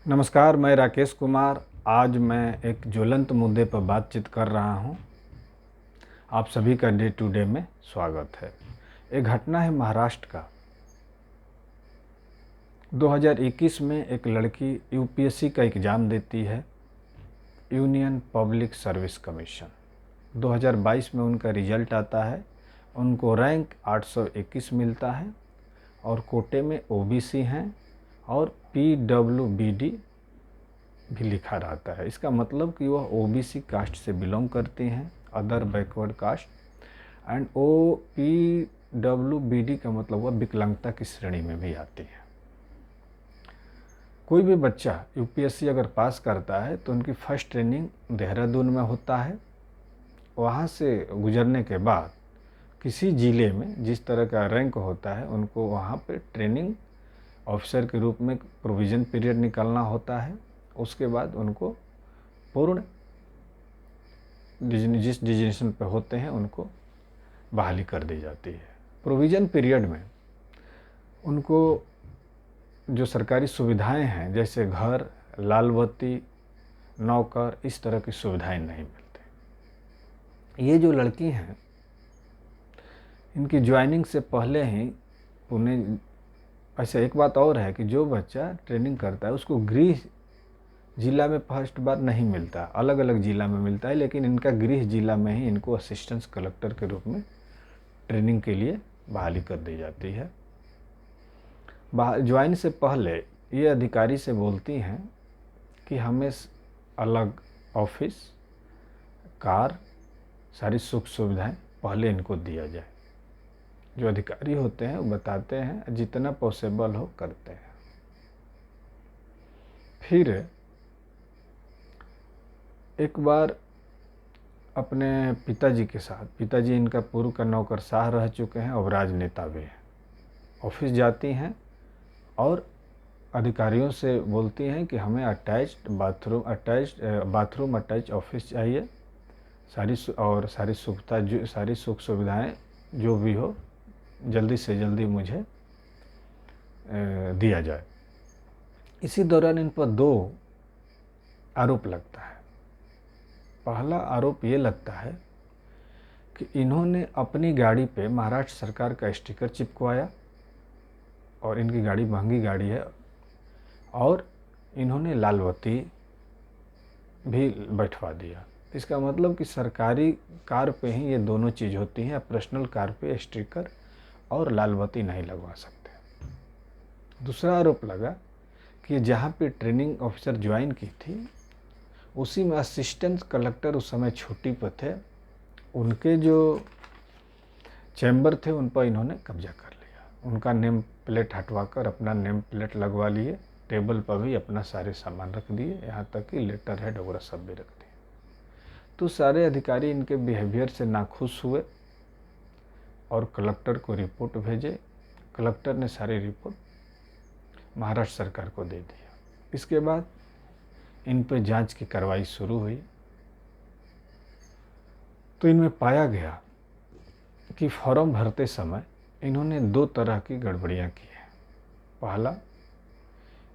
नमस्कार, मैं राकेश कुमार। आज मैं एक ज्वलंत मुद्दे पर बातचीत कर रहा हूं। आप सभी का डे टू डे में स्वागत है। एक घटना है महाराष्ट्र का। 2021 में एक लड़की यूपीएससी का एग्ज़ाम देती है, यूनियन पब्लिक सर्विस कमीशन। 2022 में उनका रिजल्ट आता है, उनको रैंक 821 मिलता है और कोटे में ओबीसी हैं और पीडब्ल्यूबीडी भी लिखा रहता है। इसका मतलब कि वह ओबीसी कास्ट से बिलोंग करती हैं, other backward caste. And oh पीडब्ल्यूबीडी का मतलब वह विकलांगता की श्रेणी में भी आती है। कोई भी बच्चा यूपीएससी अगर पास करता है तो उनकी फर्स्ट ट्रेनिंग देहरादून में होता है। वहाँ से गुजरने के बाद किसी ज़िले में जिस तरह का रैंक होता है उनको वहाँ पे ट्रेनिंग ऑफिसर के रूप में प्रोविज़न पीरियड निकालना होता है। उसके बाद उनको पूर्ण जिस डिजिग्नेशन पे होते हैं उनको बहाली कर दी जाती है। प्रोविज़न पीरियड में उनको जो सरकारी सुविधाएं हैं जैसे घर, लाल बत्ती, नौकर, इस तरह की सुविधाएं नहीं मिलती। ये जो लड़की हैं इनकी ज्वाइनिंग से पहले ही पुणे। ऐसे एक बात और है कि जो बच्चा ट्रेनिंग करता है उसको गृह जिला में फर्स्ट बार नहीं मिलता, अलग अलग ज़िला में मिलता है, लेकिन इनका गृह जिला में ही इनको असिस्टेंट कलेक्टर के रूप में ट्रेनिंग के लिए बहाली कर दी जाती है। ज्वाइन से पहले ये अधिकारी से बोलती हैं कि हमें अलग ऑफिस, कार, सारी सुख सुविधाएं पहले इनको दिया जाए। जो अधिकारी होते हैं वो बताते हैं जितना पॉसिबल हो करते हैं। फिर एक बार अपने पिताजी के साथ, पिताजी इनका पूर्व का नौकरशाह रह चुके हैं और राजनेता भी हैं, ऑफिस जाती हैं और अधिकारियों से बोलती हैं कि हमें अटैच्ड बाथरूम अटैच ऑफिस चाहिए, सारी सुख सुविधाएं जो भी हो जल्दी से जल्दी मुझे दिया जाए। इसी दौरान इन पर दो आरोप लगता है। पहला आरोप ये लगता है कि इन्होंने अपनी गाड़ी पे महाराष्ट्र सरकार का स्टिकर चिपकवाया और इनकी गाड़ी महंगी गाड़ी है और इन्होंने लाल बत्ती भी बैठवा दिया। इसका मतलब कि सरकारी कार पे ही ये दोनों चीज़ होती हैं, पर्सनल कार पे स्टिकर और लाल बत्ती नहीं लगवा सकते। दूसरा आरोप लगा कि जहाँ पे ट्रेनिंग ऑफिसर ज्वाइन की थी उसी में असिस्टेंट कलेक्टर उस समय छुट्टी पर थे, उनके जो चैम्बर थे उन पर इन्होंने कब्जा कर लिया। उनका नेम प्लेट हटवाकर अपना नेम प्लेट लगवा लिए, टेबल पर भी अपना सारे सामान रख दिए, यहाँ तक कि लेटर हेड वगैरह सब भी रख दिए। तो सारे अधिकारी इनके बिहेवियर से नाखुश हुए और कलेक्टर को रिपोर्ट भेजे। कलेक्टर ने सारी रिपोर्ट महाराष्ट्र सरकार को दे दिया। इसके बाद इन पर जांच की कार्रवाई शुरू हुई तो इनमें पाया गया कि फॉर्म भरते समय इन्होंने दो तरह की गड़बड़ियां की हैं। पहला,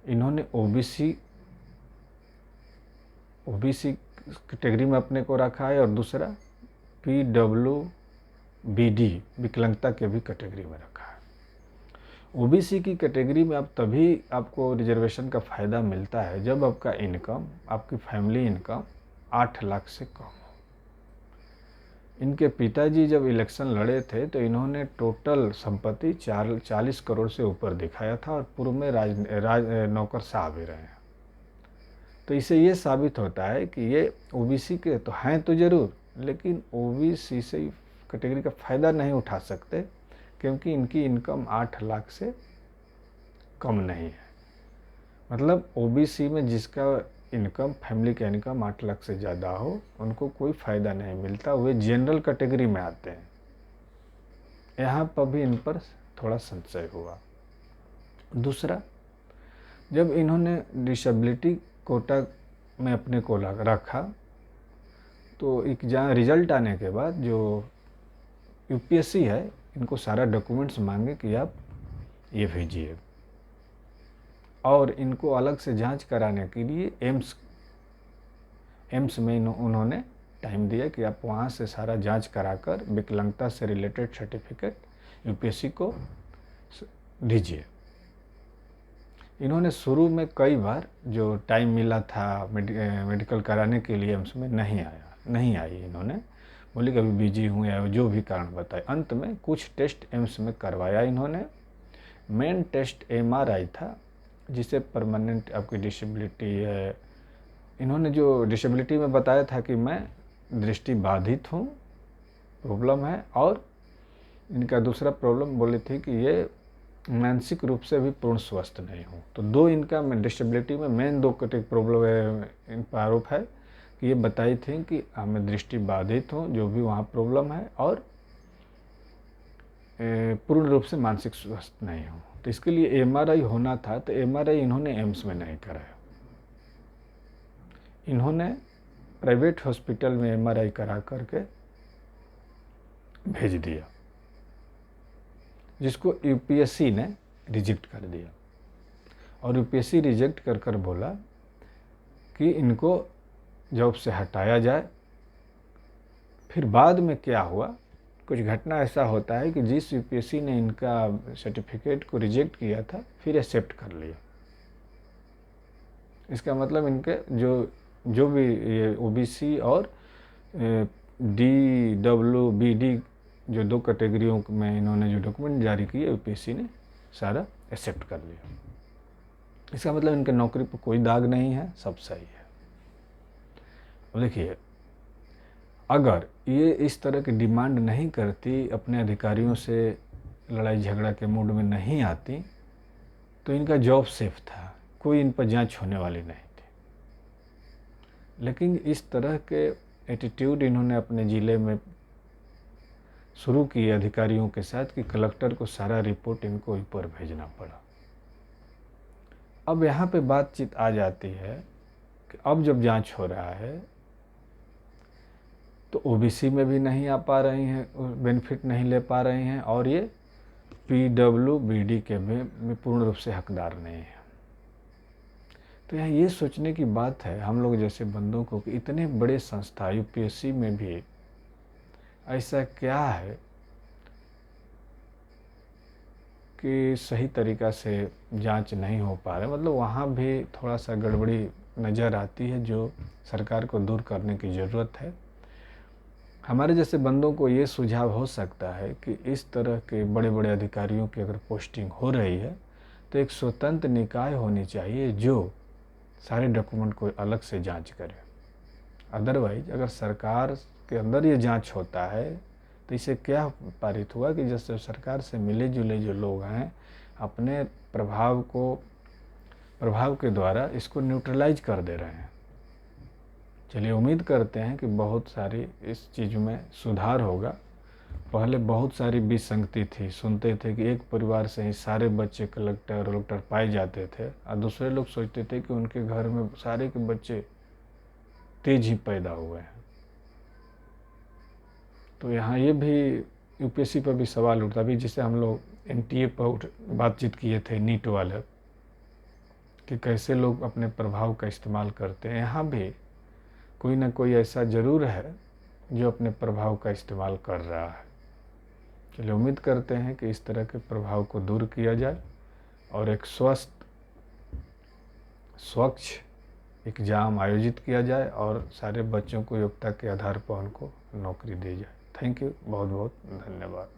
इन्होंने ओबीसी कैटेगरी में अपने को रखा है और दूसरा पीडब्ल्यूबीडी विकलांगता के भी कैटेगरी में रखा है। ओबीसी की कैटेगरी में अब तभी आपको रिजर्वेशन का फ़ायदा मिलता है जब आपका इनकम, आपकी फैमिली इनकम 8 लाख से कम हो। इनके पिताजी जब इलेक्शन लड़े थे तो इन्होंने टोटल संपत्ति 40 करोड़ से ऊपर दिखाया था और पूर्व में नौकरशाह भी रहे हैं। तो इससे ये साबित होता है कि ये ओबीसी के तो हैं तो ज़रूर, लेकिन ओबीसी से कैटेगरी का फ़ायदा नहीं उठा सकते क्योंकि इनकी इनकम 8 लाख से कम नहीं है। मतलब ओबीसी में जिसका इनकम, फैमिली का इनकम 8 लाख से ज़्यादा हो उनको कोई फ़ायदा नहीं मिलता, वे जनरल कैटेगरी में आते हैं। यहाँ पर भी इन पर थोड़ा संशय हुआ। दूसरा, जब इन्होंने डिसेबिलिटी कोटा में अपने को रखा तो एक जहाँ रिजल्ट आने के बाद जो यूपीएससी है इनको सारा डॉक्यूमेंट्स मांगे कि आप ये भेजिए। और इनको अलग से जांच कराने के लिए एम्स में उन्होंने टाइम दिया कि आप वहाँ से सारा जांच कराकर विकलांगता से रिलेटेड सर्टिफिकेट यूपीएससी को दीजिए। इन्होंने शुरू में कई बार जो टाइम मिला था मेडिकल कराने के लिए एम्स में नहीं आई इन्होंने, बोली कि अभी बिजी हूँ या जो भी कारण बताए। अंत में कुछ टेस्ट एम्स में करवाया इन्होंने। मेन टेस्ट एमआरआई था, जिसे परमानेंट आपकी डिसेबिलिटी है। इन्होंने जो डिसेबिलिटी में बताया था कि मैं दृष्टि बाधित हूँ, प्रॉब्लम है, और इनका दूसरा प्रॉब्लम बोली थी कि ये मानसिक रूप से भी पूर्ण स्वस्थ नहीं हूँ। तो दो इनका डिसेबिलिटी में मेन दो कैटेगरी प्रॉब्लम है, इन पर आरोप है कि ये बताई थी कि मैं दृष्टि बाधित हूँ, जो भी वहाँ प्रॉब्लम है, और पूर्ण रूप से मानसिक स्वस्थ नहीं हूँ। तो इसके लिए एमआरआई होना था, तो एमआरआई इन्होंने एम्स में नहीं कराया। इन्होंने प्राइवेट हॉस्पिटल में एमआरआई करा करके भेज दिया, जिसको यूपीएससी ने रिजेक्ट कर दिया। और यूपीएससी रिजेक्ट कर बोला कि इनको जॉब से हटाया जाए। फिर बाद में क्या हुआ, कुछ घटना ऐसा होता है कि जिस यूपीएससी ने इनका सर्टिफिकेट को रिजेक्ट किया था, फिर एक्सेप्ट कर लिया। इसका मतलब इनके जो भी ये ओबीसी और DWBD जो दो कैटेगरियों में इन्होंने जो डॉक्यूमेंट जारी किए, यूपीएससी ने सारा एक्सेप्ट कर लिया। इसका मतलब इनके नौकरी पर कोई दाग नहीं है, सब सही है। अब देखिए, अगर ये इस तरह की डिमांड नहीं करती, अपने अधिकारियों से लड़ाई झगड़ा के मूड में नहीं आती, तो इनका जॉब सेफ था, कोई इन पर जांच होने वाली नहीं थी। लेकिन इस तरह के एटीट्यूड इन्होंने अपने ज़िले में शुरू किए अधिकारियों के साथ कि कलेक्टर को सारा रिपोर्ट इनको ऊपर भेजना पड़ा। अब यहाँ पे बातचीत आ जाती है कि अब जब जांच हो रहा है तो ओबीसी में भी नहीं आ पा रही हैं, बेनिफिट नहीं ले पा रही हैं, और ये पीडब्ल्यूबीडी के में पूर्ण रूप से हकदार नहीं है। तो यहाँ ये सोचने की बात है हम लोग जैसे बंदों को कि इतने बड़े संस्था यूपीएससी में भी ऐसा क्या है कि सही तरीक़ा से जांच नहीं हो पा रहा। मतलब वहाँ भी थोड़ा सा गड़बड़ी नज़र आती है, जो सरकार को दूर करने की ज़रूरत है। हमारे जैसे बंदों को ये सुझाव हो सकता है कि इस तरह के बड़े बड़े अधिकारियों की अगर पोस्टिंग हो रही है तो एक स्वतंत्र निकाय होनी चाहिए जो सारे डॉक्यूमेंट को अलग से जांच करे। अदरवाइज अगर सरकार के अंदर ये जांच होता है तो इससे क्या पारित हुआ कि जैसे सरकार से मिले जुले जो लोग हैं, अपने प्रभाव के द्वारा इसको न्यूट्रलाइज कर दे रहे हैं। चलिए, उम्मीद करते हैं कि बहुत सारी इस चीज़ में सुधार होगा। पहले बहुत सारी विसंगति थी, सुनते थे कि एक परिवार से ही सारे बच्चे कलेक्टर पाए जाते थे, और दूसरे लोग सोचते थे कि उनके घर में सारे के बच्चे तेज ही पैदा हुए हैं। तो यहाँ ये भी यूपीएससी पर भी सवाल उठता। अभी जिसे हम लोग एनटीए पर बातचीत किए थे, नीट वाले, कि कैसे लोग अपने प्रभाव का इस्तेमाल करते हैं। यहाँ भी कोई ना कोई ऐसा ज़रूर है जो अपने प्रभाव का इस्तेमाल कर रहा है। चलिए, उम्मीद करते हैं कि इस तरह के प्रभाव को दूर किया जाए और एक स्वच्छ एग्ज़ाम आयोजित किया जाए और सारे बच्चों को योग्यता के आधार पर उनको नौकरी दी जाए। थैंक यू, बहुत बहुत धन्यवाद।